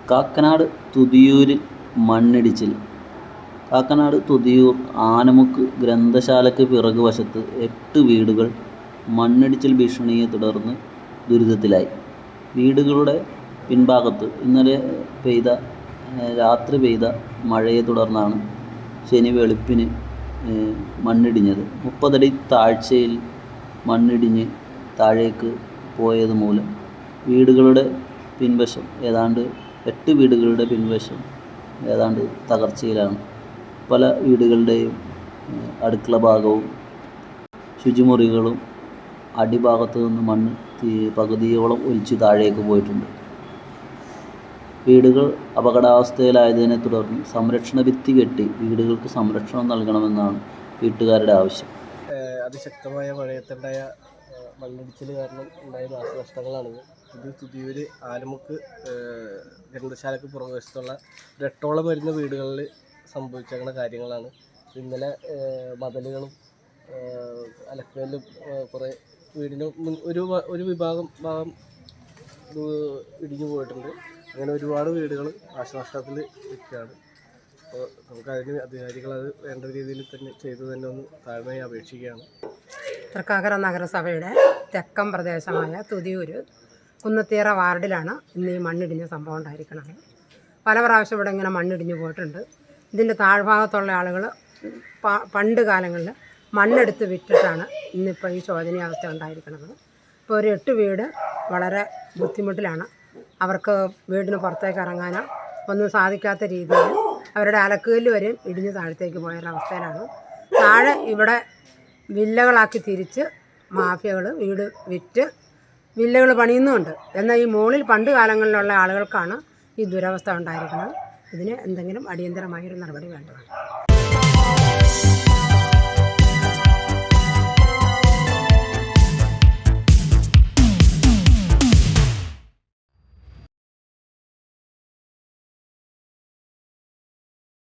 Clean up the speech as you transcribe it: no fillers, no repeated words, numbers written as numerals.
കാക്കനാട് തുതിയൂരിൽ മണ്ണിടിച്ചിൽ. കാക്കനാട് തുതിയൂർ ആനമുക്ക് ഗ്രന്ഥശാലയ്ക്ക് പിറകുവശത്ത് 8 വീടുകൾ മണ്ണിടിച്ചിൽ ഭീഷണിയെ തുടർന്ന് ദുരിതത്തിലായി. വീടുകളുടെ പിൻഭാഗത്ത് ഇന്നലെ രാത്രി പെയ്ത മഴയെ തുടർന്നാണ് ശനി വെളുപ്പിന് മണ്ണിടിഞ്ഞത്. 30 അടി താഴ്ചയിൽ മണ്ണിടിഞ്ഞ് താഴേക്ക് പോയത് മൂലം വീടുകളുടെ പിൻവശം ഏതാണ്ട് 8 വീടുകളുടെ പിൻവശം ഏതാണ്ട് തകർച്ചയിലാണ്. പല വീടുകളുടെയും അടുക്കള ഭാഗവും ശുചിമുറികളും അടിഭാഗത്തു നിന്ന് മണ്ണ് പകുതിയോളം ഒലിച്ച് താഴേക്ക് പോയിട്ടുണ്ട്. വീടുകൾ അപകടാവസ്ഥയിലായതിനെ തുടർന്ന് സംരക്ഷണ ഭിത്തി കെട്ടി വീടുകൾക്ക് സംരക്ഷണം നൽകണമെന്നാണ് വീട്ടുകാരുടെ ആവശ്യം. അതിശക്തമായ മഴയത്തുണ്ടായ മണ്ണിടിച്ചിൽ കാരണം ഉണ്ടായ നാശനഷ്ടങ്ങളാണിത്. ഇത് തുതിയൂര് ആനമുക്ക് ഗ്രന്ഥശാലയ്ക്ക് പുറകുവശത്തുള്ള 8ഓളം വരുന്ന വീടുകളിൽ സംഭവിച്ചിരിക്കുന്ന കാര്യങ്ങളാണ്. ഇന്നലെ മതിലുകളും അലക്കലും കുറേ വീടിന് ഒരു ഭാഗം ഇടിഞ്ഞു പോയിട്ടുണ്ട്. അങ്ങനെ ഒരുപാട് വീടുകൾ നാശനഷ്ടത്തിൽ നിൽക്കുകയാണ്. അപ്പോൾ നമുക്കതിന് അധികാരികൾ അത് വേണ്ട രീതിയിൽ തന്നെ ചെയ്തു തന്നെ ഒന്ന് താഴ്മയായി അപേക്ഷിക്കുകയാണ്. തൃക്കാക്കര നഗരസഭയുടെ തെക്കൻ പ്രദേശമായ തുതിയൂര് കുന്നത്തീറ വാർഡിലാണ് ഇന്ന് ഈ മണ്ണിടിഞ്ഞ സംഭവം ഉണ്ടായിരിക്കുന്നത്. പല പ്രാവശ്യം ഇവിടെ ഇങ്ങനെ മണ്ണിടിഞ്ഞു പോയിട്ടുണ്ട്. ഇതിൻ്റെ താഴ്ഭാഗത്തുള്ള ആളുകൾ പണ്ട് കാലങ്ങളിൽ മണ്ണെടുത്ത് വിറ്റിട്ടാണ് ഇന്നിപ്പോൾ ഈ ശോചനീയാവസ്ഥ ഉണ്ടായിരിക്കുന്നത്. ഇപ്പോൾ ഒരു 8 വീട് വളരെ ബുദ്ധിമുട്ടിലാണ്. അവർക്ക് വീടിന് പുറത്തേക്ക് ഇറങ്ങാനോ ഒന്നും സാധിക്കാത്ത രീതിയിൽ അവരുടെ അലക്കുകല്ല് വരെയും ഇടിഞ്ഞ് താഴത്തേക്ക് പോയൊരവസ്ഥയിലാണ്. താഴെ ഇവിടെ വില്ലകളാക്കി തിരിച്ച് മാഫിയകൾ വീട് വിറ്റ് വില്ലകൾ പണിയുന്നുമുണ്ട്. എന്നാൽ ഈ മുകളിൽ പണ്ട് കാലങ്ങളിലുള്ള ആളുകൾക്കാണ് ഈ ദുരവസ്ഥ ഉണ്ടായിരിക്കുന്നത്. ഇതിന് എന്തെങ്കിലും അടിയന്തരമായൊരു നടപടി വേണ്ടതാണ്.